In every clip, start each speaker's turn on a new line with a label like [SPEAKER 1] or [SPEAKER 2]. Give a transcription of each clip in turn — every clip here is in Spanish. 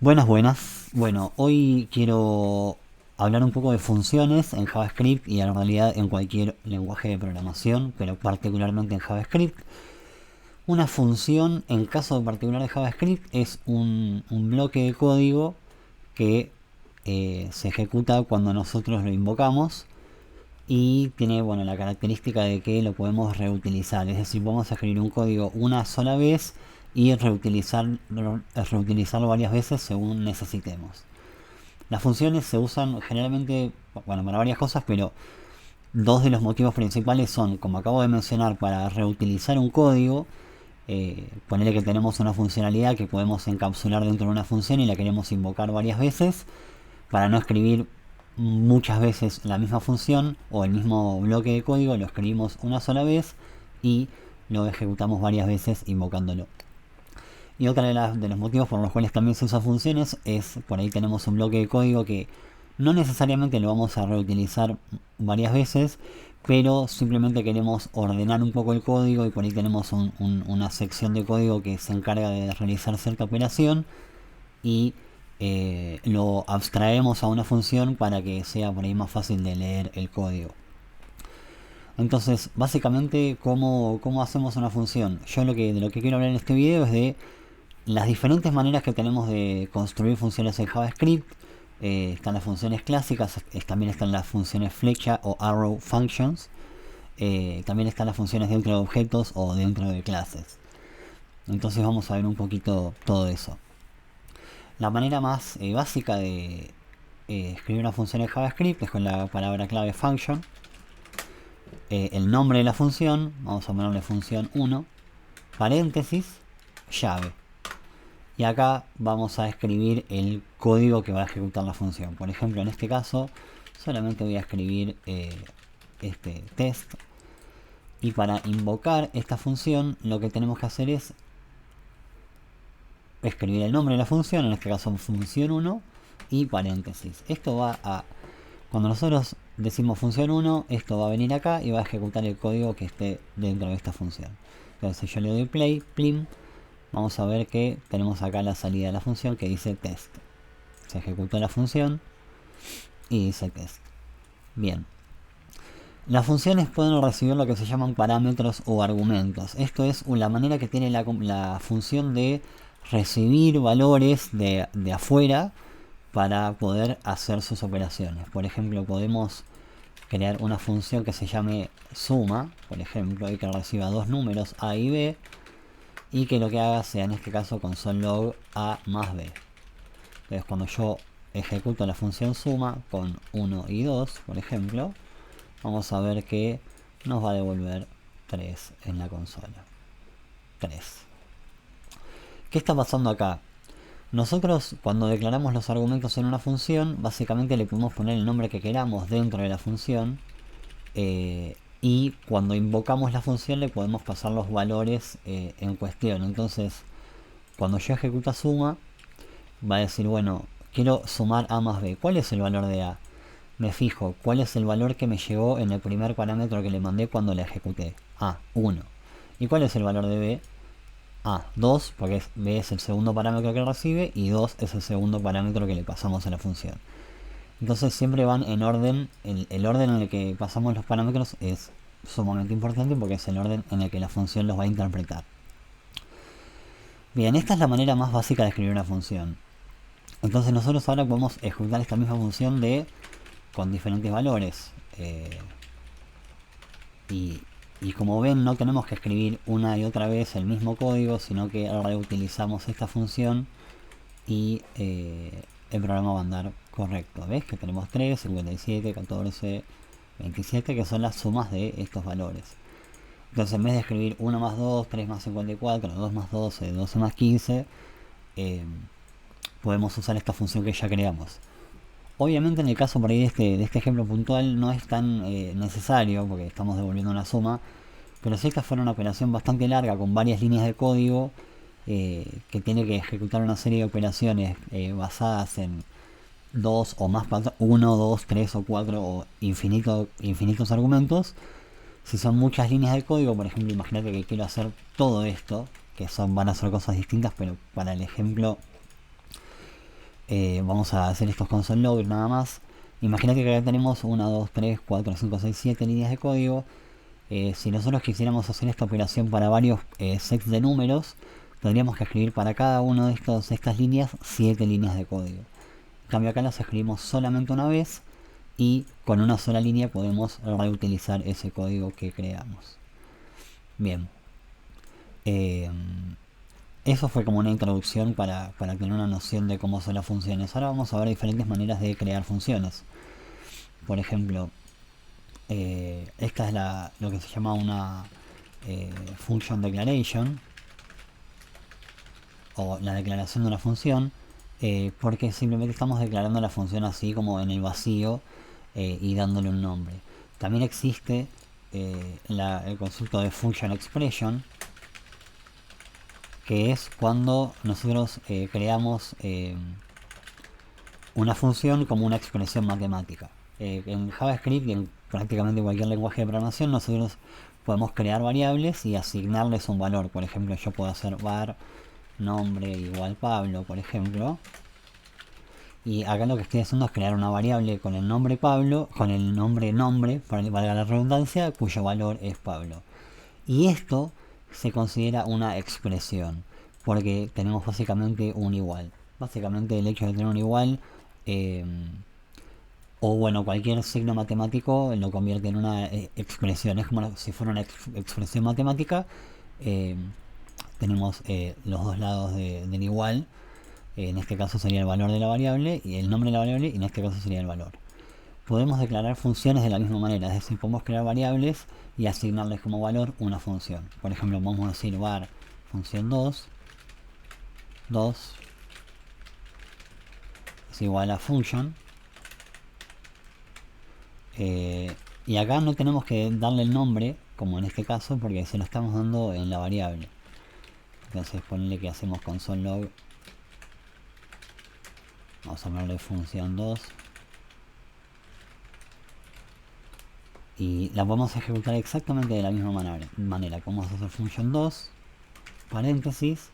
[SPEAKER 1] Buenas, buenas. Bueno, hoy quiero hablar un poco de funciones en JavaScript y en realidad en cualquier lenguaje de programación, pero particularmente en JavaScript. Una función, en caso particular de JavaScript, es un bloque de código que se ejecuta cuando nosotros lo invocamos y tiene la característica de que lo podemos reutilizar, es decir, podemos escribir un código una sola vez y reutilizarlo varias veces según necesitemos. Las funciones se usan generalmente para varias cosas, pero dos de los motivos principales son, como acabo de mencionar, para reutilizar un código. Ponerle que tenemos una funcionalidad que podemos encapsular dentro de una función y la queremos invocar varias veces para no escribir muchas veces la misma función o el mismo bloque de código, lo escribimos una sola vez y lo ejecutamos varias veces invocándolo. Y otra de los motivos por los cuales también se usa funciones es por ahí tenemos un bloque de código que no necesariamente lo vamos a reutilizar varias veces, pero simplemente queremos ordenar un poco el código y por ahí tenemos una sección de código que se encarga de realizar cierta operación y lo abstraemos a una función para que sea por ahí más fácil de leer el código. Entonces, básicamente, ¿cómo hacemos una función? Yo de lo que quiero hablar en este video es de las diferentes maneras que tenemos de construir funciones en JavaScript. Están las funciones clásicas, también están las funciones flecha o arrow functions. También están las funciones dentro de objetos o dentro de clases. Entonces vamos a ver un poquito todo eso. La manera más básica de escribir una función en JavaScript es con la palabra clave function. El nombre de la función, vamos a ponerle función 1, paréntesis, llave. Y acá vamos a escribir el código que va a ejecutar la función. Por ejemplo, en este caso, solamente voy a escribir este test. Y para invocar esta función, lo que tenemos que hacer es escribir el nombre de la función, en este caso función 1, y paréntesis. Esto va a... Cuando nosotros decimos función 1, esto va a venir acá y va a ejecutar el código que esté dentro de esta función. Entonces, si yo le doy play, plim, vamos a ver que tenemos acá la salida de la función que dice test. Se ejecutó la función y dice test. Bien. Las funciones pueden recibir lo que se llaman parámetros o argumentos. Esto es la manera que tiene la función de recibir valores de afuera para poder hacer sus operaciones. Por ejemplo, podemos crear una función que se llame suma, por ejemplo, y que reciba dos números a y b y que lo que haga sea en este caso console.log a más b. Entonces cuando yo ejecuto la función suma con 1 y 2, por ejemplo, vamos a ver que nos va a devolver 3 en la consola. 3. ¿Qué está pasando acá? Nosotros cuando declaramos los argumentos en una función, básicamente le podemos poner el nombre que queramos dentro de la función y cuando invocamos la función le podemos pasar los valores en cuestión. Entonces, cuando yo ejecuta suma, va a decir, bueno, quiero sumar a más b. ¿Cuál es el valor de a? Me fijo, ¿cuál es el valor que me llegó en el primer parámetro que le mandé cuando la ejecuté? A, 1. ¿Y cuál es el valor de b? A, 2, porque b es el segundo parámetro que recibe y 2 es el segundo parámetro que le pasamos a la función. Entonces siempre van en orden, el orden en el que pasamos los parámetros es sumamente importante porque es el orden en el que la función los va a interpretar. Bien, esta es la manera más básica de escribir una función. Entonces nosotros ahora podemos ejecutar esta misma función con diferentes valores. Y como ven, no tenemos que escribir una y otra vez el mismo código, sino que reutilizamos esta función y el programa va a andar correcto. ¿Ves? Que tenemos 3, 57, 14, 27, que son las sumas de estos valores. Entonces en vez de escribir 1 más 2, 3 más 54, 2 más 12, 12 más 15, podemos usar esta función que ya creamos. Obviamente en el caso por ahí de este ejemplo puntual no es tan necesario porque estamos devolviendo una suma, pero si esta fuera una operación bastante larga con varias líneas de código que tiene que ejecutar una serie de operaciones basadas en 2 o más, 1, 2, 3 o 4 o infinitos argumentos, si son muchas líneas de código, por ejemplo, imagínate que quiero hacer todo esto, que van a ser cosas distintas, pero para el ejemplo Vamos a hacer estos console log nada más. Imagínate que acá tenemos 1, 2, 3, 4, 5, 6, 7 líneas de código. Si nosotros quisiéramos hacer esta operación para varios sets de números, tendríamos que escribir para cada una de estas líneas 7 líneas de código. En cambio acá las escribimos solamente una vez y con una sola línea podemos reutilizar ese código que creamos. Bien. Eso fue como una introducción para tener una noción de cómo son las funciones. Ahora vamos a ver diferentes maneras de crear funciones. Por ejemplo, esta es lo que se llama una function declaration, o la declaración de una función, porque simplemente estamos declarando la función así como en el vacío y dándole un nombre. También existe el concepto de function expression, que es cuando nosotros creamos una función como una expresión matemática. En JavaScript y en prácticamente cualquier lenguaje de programación nosotros podemos crear variables y asignarles un valor. Por ejemplo, yo puedo hacer var nombre igual Pablo, por ejemplo. Y acá lo que estoy haciendo es crear una variable con el nombre Pablo, con el nombre para valga la redundancia, cuyo valor es Pablo. Y esto se considera una expresión, porque tenemos básicamente un igual. Básicamente el hecho de tener un igual, o bueno, cualquier signo matemático lo convierte en una expresión. Es como si fuera una expresión matemática. Tenemos los dos lados del igual. En este caso sería el valor de la variable y el nombre de la variable, y en este caso sería el valor. Podemos declarar funciones de la misma manera, es decir, podemos crear variables y asignarles como valor una función. Por ejemplo, vamos a decir var función 2 es igual a function, y acá no tenemos que darle el nombre, como en este caso, porque se lo estamos dando en la variable. Entonces ponle que hacemos console log, vamos a ponerle función 2 y la podemos ejecutar exactamente de la misma manera. Vamos a hacer function 2 paréntesis,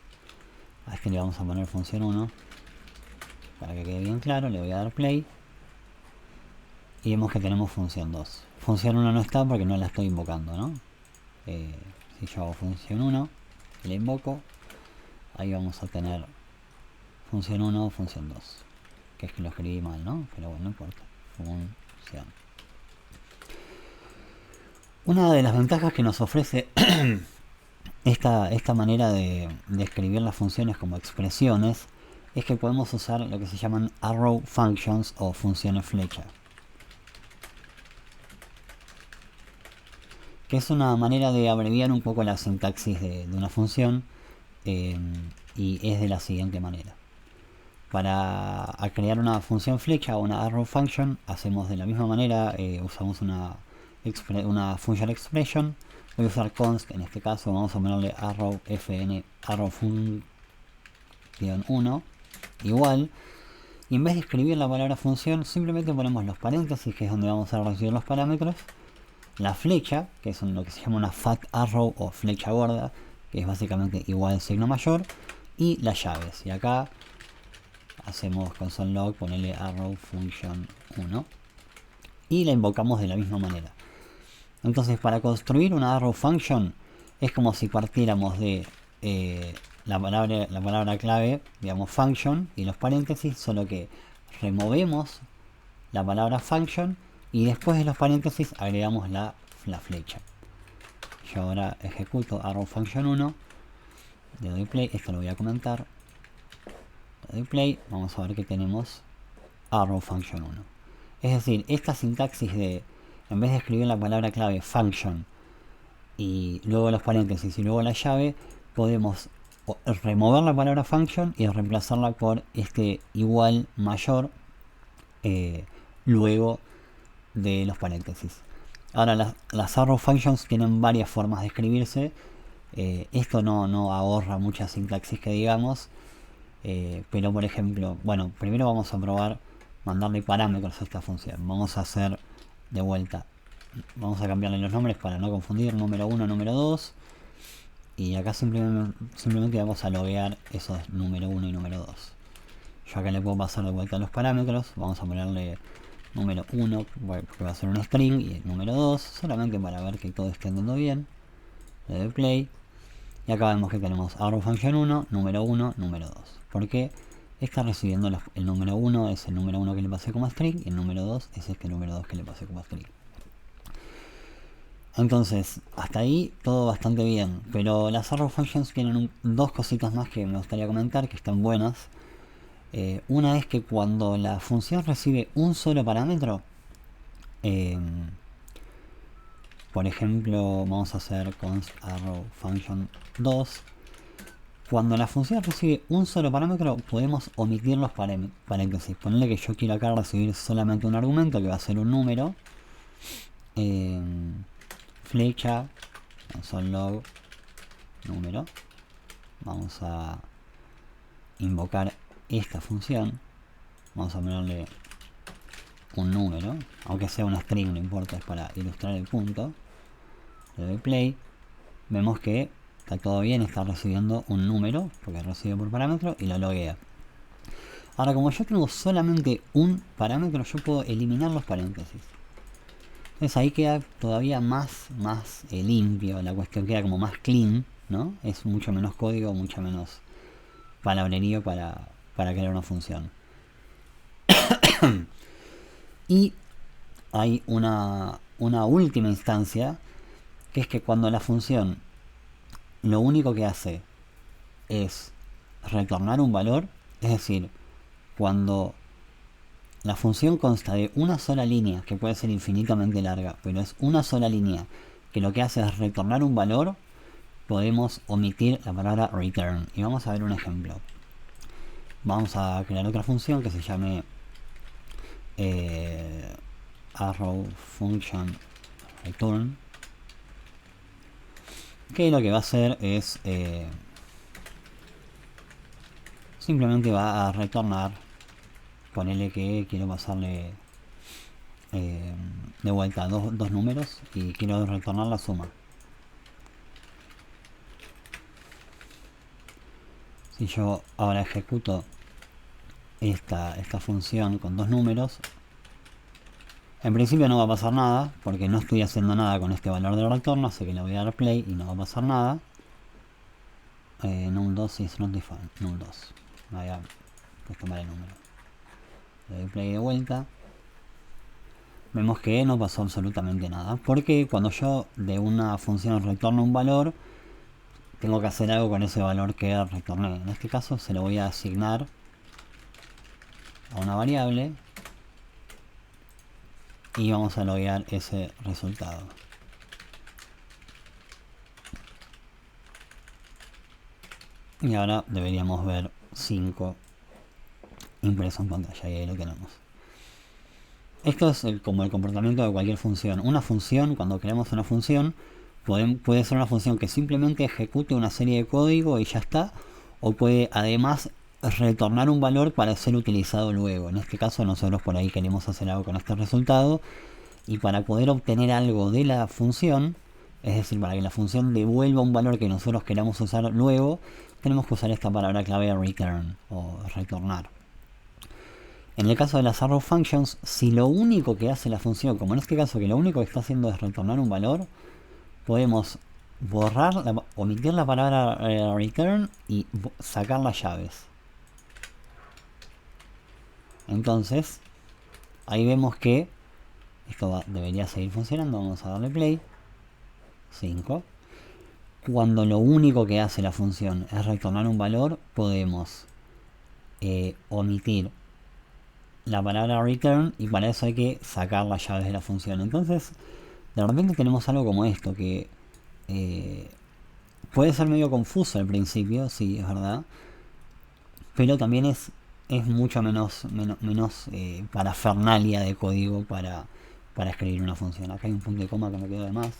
[SPEAKER 1] a este le vamos a poner función 1 para que quede bien claro. Le voy a dar play y vemos que tenemos función 2. Función 1 no está porque no la estoy invocando, ¿no? Si yo hago función 1 y la invoco, ahí vamos a tener función 1, función 2, que es que lo escribí mal, ¿no? Pero bueno, no importa. Función. Una de las ventajas que nos ofrece esta manera de escribir las funciones como expresiones es que podemos usar lo que se llaman arrow functions o funciones flecha, que es una manera de abreviar un poco la sintaxis de una función, y es de la siguiente manera. Para crear una función flecha o una arrow function hacemos de la misma manera, usamos una function expression. Voy a usar const, en este caso vamos a ponerle arrow fn arrow function 1 igual, y en vez de escribir la palabra función simplemente ponemos los paréntesis, que es donde vamos a recibir los parámetros, la flecha, que es lo que se llama una fat arrow o flecha gorda, que es básicamente igual al signo mayor, y las llaves. Y acá hacemos console log, ponerle arrow function 1 y la invocamos de la misma manera. Entonces, para construir una arrow function es como si partiéramos de la palabra clave, digamos function, y los paréntesis, solo que removemos la palabra function y después de los paréntesis agregamos la flecha. Yo ahora ejecuto arrow function 1, le doy play, esto lo voy a comentar, le doy play, vamos a ver que tenemos arrow function 1. Es decir, esta sintaxis de, en vez de escribir la palabra clave function y luego los paréntesis y luego la llave, podemos remover la palabra function y reemplazarla por este igual mayor luego de los paréntesis. Ahora, las arrow functions tienen varias formas de escribirse. Esto no ahorra mucha sintaxis que digamos, pero por ejemplo, bueno, primero vamos a probar mandarle parámetros a esta función. Vamos a hacer de vuelta, vamos a cambiarle los nombres para no confundir, número 1, número 2, y acá simplemente vamos a loguear esos número 1 y número 2. Yo acá le puedo pasar de vuelta los parámetros. Vamos a ponerle número 1, porque va a ser un string, y el número 2, solamente para ver que todo esté andando bien. Le doy play. Y acá vemos que tenemos arrow function 1, número 1, número 2. Porque está recibiendo el número 1, es el número 1 que le pasé como string, y el número 2 es este número 2 que le pasé como string. Entonces, hasta ahí todo bastante bien, pero las arrow functions tienen dos cositas más que me gustaría comentar, que están buenas. Una es que cuando la función recibe un solo parámetro, por ejemplo, vamos a hacer const arrow function 2. Cuando la función recibe un solo parámetro, podemos omitir los paréntesis. Ponerle que yo quiero acá recibir solamente un argumento, que va a ser un número. Flecha, console.log, número. Vamos a invocar esta función. Vamos a ponerle un número, aunque sea una string, no importa, es para ilustrar el punto. Le doy play. Vemos que está todo bien, está recibiendo un número, porque recibe por parámetro, y lo loguea. Ahora, como yo tengo solamente un parámetro, yo puedo eliminar los paréntesis. Entonces ahí queda todavía más limpio, la cuestión queda como más clean, ¿no? Es mucho menos código, mucho menos palabrerío para crear una función. Y hay una última instancia, que es que cuando la función lo único que hace es retornar un valor, es decir, cuando la función consta de una sola línea, que puede ser infinitamente larga, pero es una sola línea, que lo que hace es retornar un valor, podemos omitir la palabra return. Y vamos a ver un ejemplo. Vamos a crear otra función que se llame arrow function return, que lo que va a hacer es simplemente va a retornar. Ponele que quiero pasarle de vuelta dos números y quiero retornar la suma. Si yo ahora ejecuto esta función con dos números, en principio no va a pasar nada, porque no estoy haciendo nada con este valor del retorno, así que le voy a dar play y no va a pasar nada. Num2 is not defined, num2. Me había puesto mal el número. Le doy play de vuelta. Vemos que no pasó absolutamente nada, porque cuando yo de una función retorno un valor, tengo que hacer algo con ese valor que retorné. En este caso se lo voy a asignar a una variable y vamos a loguear ese resultado. Y ahora deberíamos ver 5 impreso en pantalla, y ahí lo tenemos. Esto es como el comportamiento de cualquier función. Una función, cuando creamos una función, puede ser una función que simplemente ejecute una serie de código y ya está, o puede además retornar un valor para ser utilizado luego. En este caso nosotros por ahí queremos hacer algo con este resultado, y para poder obtener algo de la función, es decir, para que la función devuelva un valor que nosotros queramos usar luego, tenemos que usar esta palabra clave return o retornar. En el caso de las arrow functions, si lo único que hace la función, como en este caso que lo único que está haciendo es retornar un valor, podemos omitir la palabra return y sacar las llaves. Entonces, ahí vemos que esto debería seguir funcionando. Vamos a darle play. 5. Cuando lo único que hace la función es retornar un valor, podemos omitir la palabra return, y para eso hay que sacar las llaves de la función. Entonces, de repente tenemos algo como esto, que puede ser medio confuso al principio, sí, es verdad, pero también es mucho menos parafernalia de código para escribir una función. Acá hay un punto de coma que me quedó de más.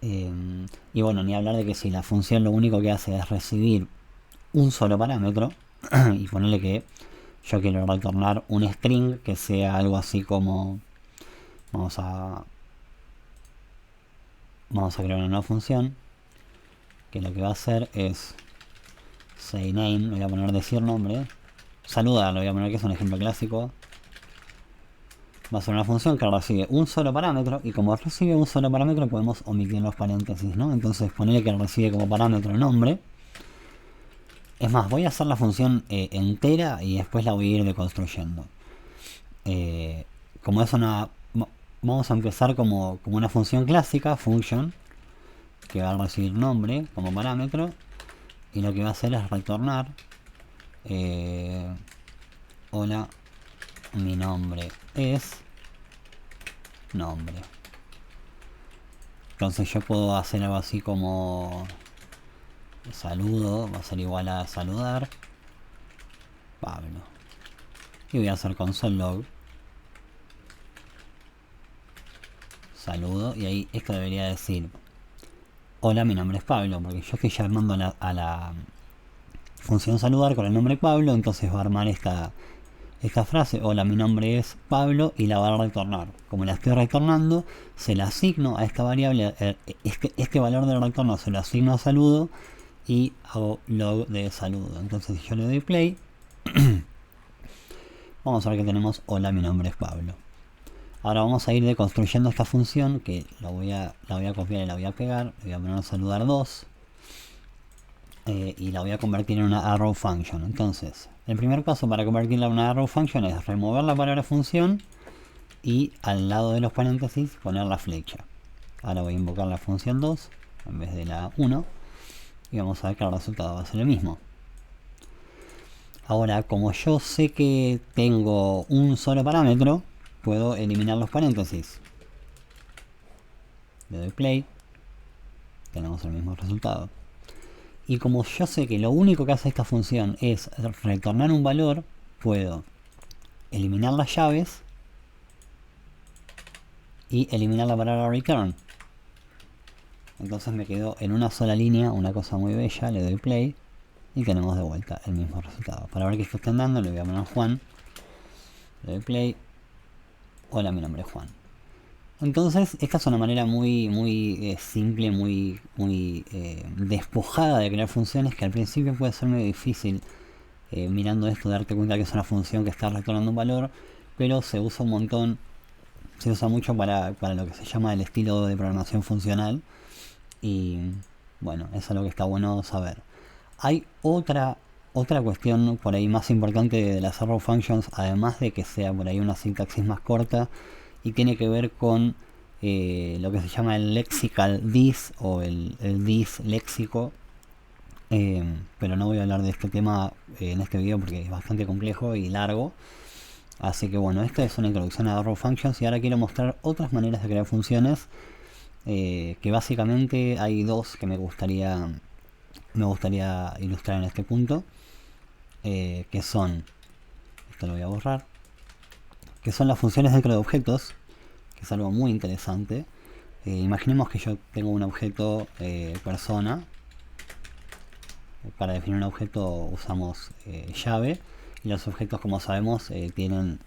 [SPEAKER 1] Y bueno, ni hablar de que si la función lo único que hace es recibir un solo parámetro y ponerle que yo quiero retornar un string que sea algo así como, vamos a crear una nueva función que lo que va a hacer es say name, le voy a poner decir nombre, saludar, lo voy a poner que es un ejemplo clásico. Va a ser una función que recibe un solo parámetro, y como recibe un solo parámetro podemos omitir los paréntesis, ¿no? Entonces ponerle que recibe como parámetro nombre. Es más, voy a hacer la función entera y después la voy a ir deconstruyendo. Como es una... Vamos a empezar como una función clásica, function, que va a recibir nombre como parámetro, y lo que va a hacer es retornar hola, mi nombre es nombre. Entonces yo puedo hacer algo así como saludo, va a ser igual a saludar Pablo, y voy a hacer console log saludo, y ahí esto debería decir hola, mi nombre es Pablo, porque yo estoy llamando a la función saludar con el nombre Pablo, entonces va a armar esta frase, hola, mi nombre es Pablo, y la va a retornar. Como la estoy retornando, se la asigno a esta variable, este valor del retorno se lo asigno a saludo y hago log de saludo. Entonces si yo le doy play, vamos a ver que tenemos hola, mi nombre es Pablo. Ahora vamos a ir deconstruyendo esta función, que la voy a copiar y la voy a pegar. Le voy a poner saludar 2 y la voy a convertir en una arrow function. Entonces, el primer paso para convertirla en una arrow function es remover la palabra función y al lado de los paréntesis poner la flecha. Ahora voy a invocar la función 2 en vez de la 1 y vamos a ver que el resultado va a ser el mismo. Ahora, como yo sé que tengo un solo parámetro, puedo eliminar los paréntesis. Le doy play, tenemos el mismo resultado. Y como yo sé que lo único que hace esta función es retornar un valor, puedo eliminar las llaves y eliminar la palabra return. Entonces me quedo en una sola línea, una cosa muy bella. Le doy play y tenemos de vuelta el mismo resultado. Para ver qué esto está andando, le voy a poner Juan. Le doy play. Hola, mi nombre es Juan. Entonces, esta es una manera muy simple, muy despojada de crear funciones, que al principio puede ser muy difícil mirando esto, darte cuenta que es una función que está retornando un valor, pero se usa un montón, se usa mucho para lo que se llama el estilo de programación funcional, y bueno, eso es lo que está bueno saber. Hay otra cuestión por ahí más importante de las arrow functions, además de que sea por ahí una sintaxis más corta, y tiene que ver con lo que se llama el lexical dis o el dis léxico, pero no voy a hablar de este tema en este video porque es bastante complejo y largo. Así que bueno, esta es una introducción a arrow functions, y ahora quiero mostrar otras maneras de crear funciones, que básicamente hay dos que me gustaría ilustrar en este punto, que son, esto lo voy a borrar, que son las funciones dentro de objetos, que es algo muy interesante. Imaginemos que yo tengo un objeto persona. Para definir un objeto usamos llave, y los objetos, como sabemos, tienen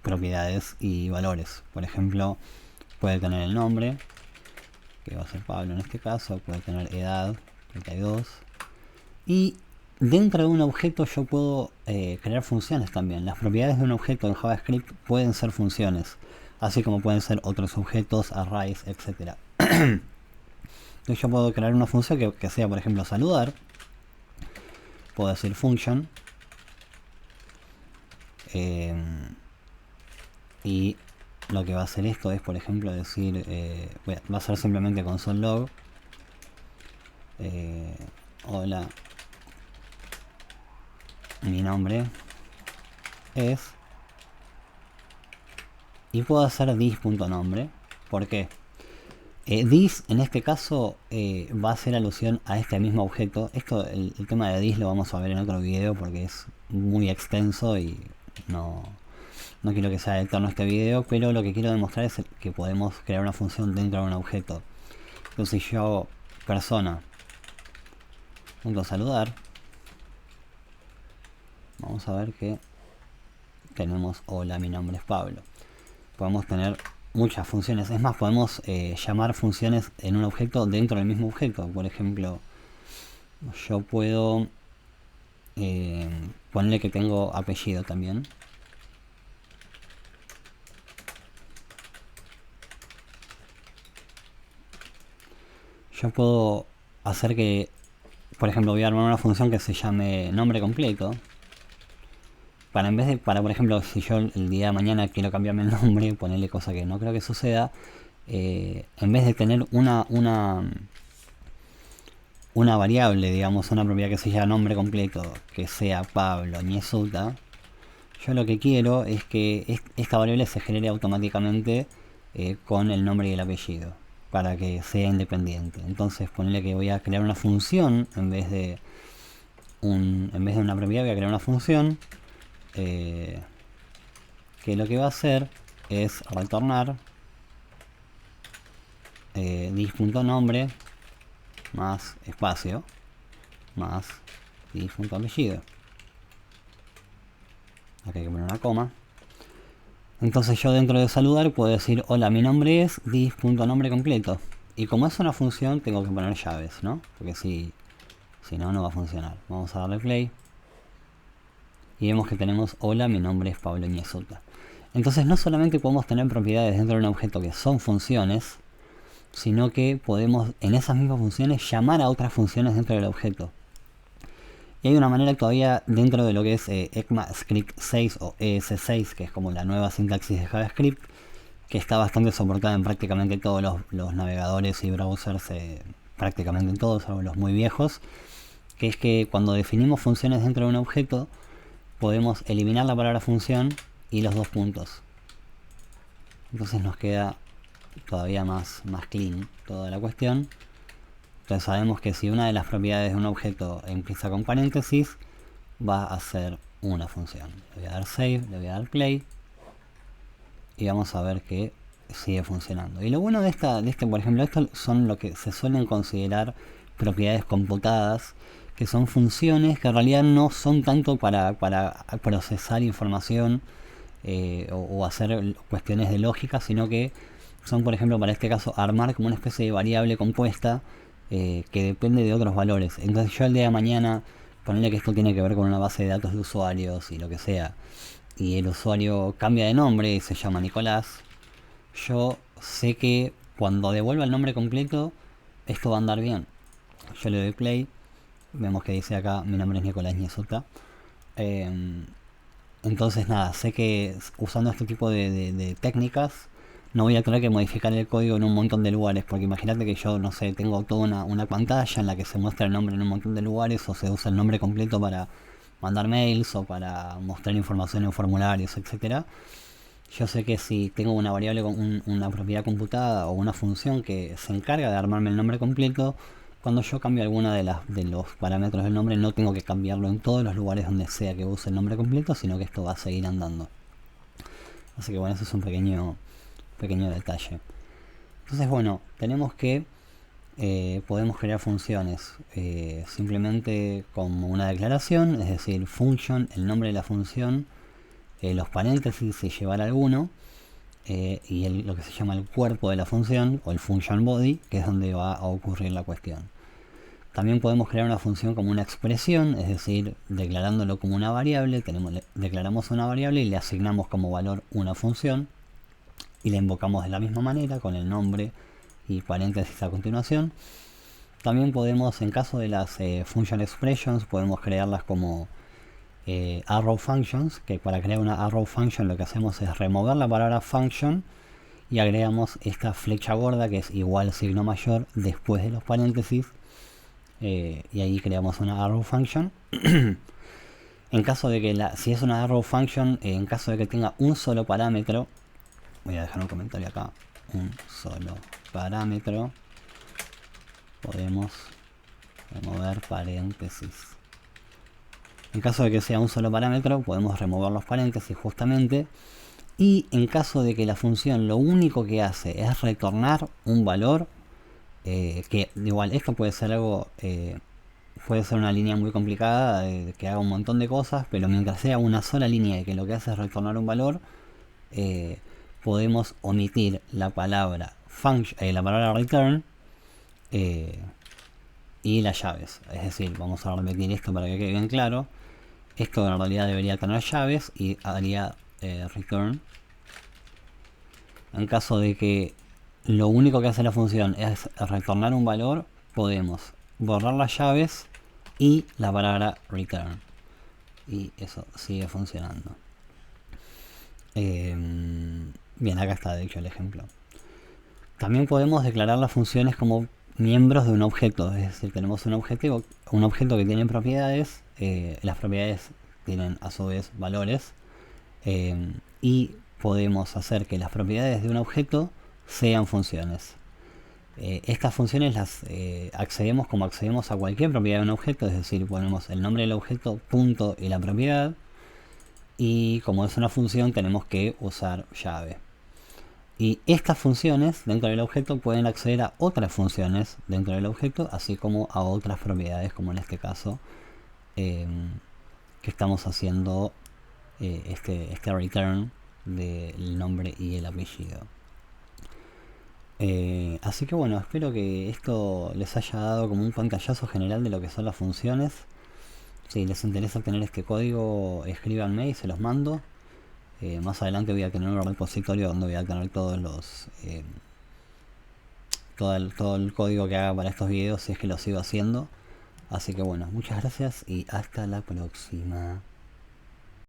[SPEAKER 1] propiedades y valores. Por ejemplo, puede tener el nombre, que va a ser Pablo en este caso, puede tener edad, 32, y dentro de un objeto yo puedo crear funciones también. Las propiedades de un objeto en JavaScript pueden ser funciones, así como pueden ser otros objetos, arrays, etc. Entonces yo puedo crear una función que sea, por ejemplo, saludar. Puedo decir function y lo que va a hacer esto es, por ejemplo, decir va a ser simplemente console log hola, mi nombre es, y puedo hacer dis.nombre. ¿Por qué? Dis en este caso va a hacer alusión a este mismo objeto. Esto, el tema de dis lo vamos a ver en otro video porque es muy extenso y no quiero que sea eterno este video, pero lo que quiero demostrar es que podemos crear una función dentro de un objeto. Entonces yo hago persona punto saludar, vamos a ver que tenemos hola, mi nombre es Pablo. Podemos tener muchas funciones, es más, podemos llamar funciones en un objeto dentro del mismo objeto. Por ejemplo, yo puedo Ponerle que tengo apellido también. Yo puedo hacer que, por ejemplo, voy a armar una función que se llame nombre completo. Para por ejemplo, si yo el día de mañana quiero cambiarme el nombre, ponerle cosa que no creo que suceda, en vez de tener una variable, digamos, una propiedad que se llama nombre completo, que sea Pablo Niesuta, yo lo que quiero es que esta variable se genere automáticamente con el nombre y el apellido, para que sea independiente. Entonces, ponerle que voy a crear una función en vez de una propiedad, voy a crear una función que lo que va a hacer es retornar dis.nombre más espacio más dis.apellido. Acá hay que poner una coma. Entonces yo dentro de saludar puedo decir hola, mi nombre es dis.nombre completo. Y como es una función tengo que poner llaves, ¿no? Porque si no, no va a funcionar. Vamos a darle play. Y vemos que tenemos hola, mi nombre es Pablo Niesuta. Entonces no solamente podemos tener propiedades dentro de un objeto que son funciones, sino que podemos en esas mismas funciones llamar a otras funciones dentro del objeto. Y hay una manera todavía dentro de lo que es ECMAScript 6 o ES6, que es como la nueva sintaxis de JavaScript, que está bastante soportada en prácticamente todos los navegadores y browsers, prácticamente en todos, salvo los muy viejos, que es que cuando definimos funciones dentro de un objeto, podemos eliminar la palabra función y los dos puntos. Entonces nos queda todavía más clean toda la cuestión. Entonces sabemos que si una de las propiedades de un objeto empieza con paréntesis, va a ser una función. Le voy a dar save, le voy a dar play y vamos a ver que sigue funcionando. Y lo bueno de este, por ejemplo, esto son lo que se suelen considerar propiedades computadas, que son funciones que en realidad no son tanto para procesar información o hacer cuestiones de lógica, sino que son, por ejemplo, para este caso, armar como una especie de variable compuesta que depende de otros valores. Entonces yo el día de mañana, ponerle que esto tiene que ver con una base de datos de usuarios y lo que sea, y el usuario cambia de nombre y se llama Nicolás, yo sé que cuando devuelva el nombre completo, esto va a andar bien. Yo le doy play, vemos que dice acá, mi nombre es Nicolás Niesuta. Entonces nada, sé que usando este tipo de técnicas no voy a tener que modificar el código en un montón de lugares, porque imagínate que yo, no sé, tengo toda una pantalla en la que se muestra el nombre en un montón de lugares, o se usa el nombre completo para mandar mails o para mostrar información en formularios, etcétera. Yo sé que si tengo una variable con una propiedad computada o una función que se encarga de armarme el nombre completo, cuando yo cambio alguna de los parámetros del nombre, no tengo que cambiarlo en todos los lugares donde sea que use el nombre completo, sino que esto va a seguir andando. Así que bueno, eso es un pequeño detalle. Entonces bueno, tenemos que podemos crear funciones simplemente como una declaración, es decir, function, el nombre de la función, los paréntesis si llevar alguno, y lo que se llama el cuerpo de la función o el function body, que es donde va a ocurrir la cuestión. También podemos crear una función como una expresión, es decir, declarándolo como una variable, declaramos una variable y le asignamos como valor una función y la invocamos de la misma manera con el nombre y paréntesis a continuación. También podemos, en caso de las function expressions, podemos crearlas como arrow functions, que para crear una arrow function lo que hacemos es remover la palabra function y agregamos esta flecha gorda que es igual signo mayor después de los paréntesis, y ahí creamos una arrow function. En caso de que si es una arrow function, en caso de que tenga un solo parámetro, voy a dejar un comentario acá, un solo parámetro, podemos remover paréntesis. En caso de que sea un solo parámetro, podemos remover los paréntesis justamente. Y en caso de que la función lo único que hace es retornar un valor, que igual esto puede ser algo, puede ser una línea muy complicada, que haga un montón de cosas, pero mientras sea una sola línea y que lo que hace es retornar un valor, podemos omitir la palabra la palabra return y las llaves. Es decir, vamos a repetir esto para que quede bien claro. Esto en realidad debería tener llaves y haría return. En caso de que lo único que hace la función es retornar un valor, podemos borrar las llaves y la palabra return. Y eso sigue funcionando. Bien, acá está de hecho el ejemplo. También podemos declarar las funciones como miembros de un objeto. Es decir, tenemos un objeto que tiene propiedades. Las propiedades tienen a su vez valores. Y podemos hacer que las propiedades de un objeto sean funciones. Estas funciones las accedemos como accedemos a cualquier propiedad de un objeto, es decir, ponemos el nombre del objeto, punto y la propiedad, y como es una función tenemos que usar llave. Y estas funciones dentro del objeto pueden acceder a otras funciones dentro del objeto, así como a otras propiedades, como en este caso que estamos haciendo este return del nombre y el apellido. Así que bueno, espero que esto les haya dado como un pantallazo general de lo que son las funciones. Si les interesa tener este código, escríbanme y se los mando. Más adelante voy a tener un repositorio donde voy a tener todos los todo el código que haga para estos videos, si es que lo sigo haciendo. Así que bueno, muchas gracias y hasta la próxima.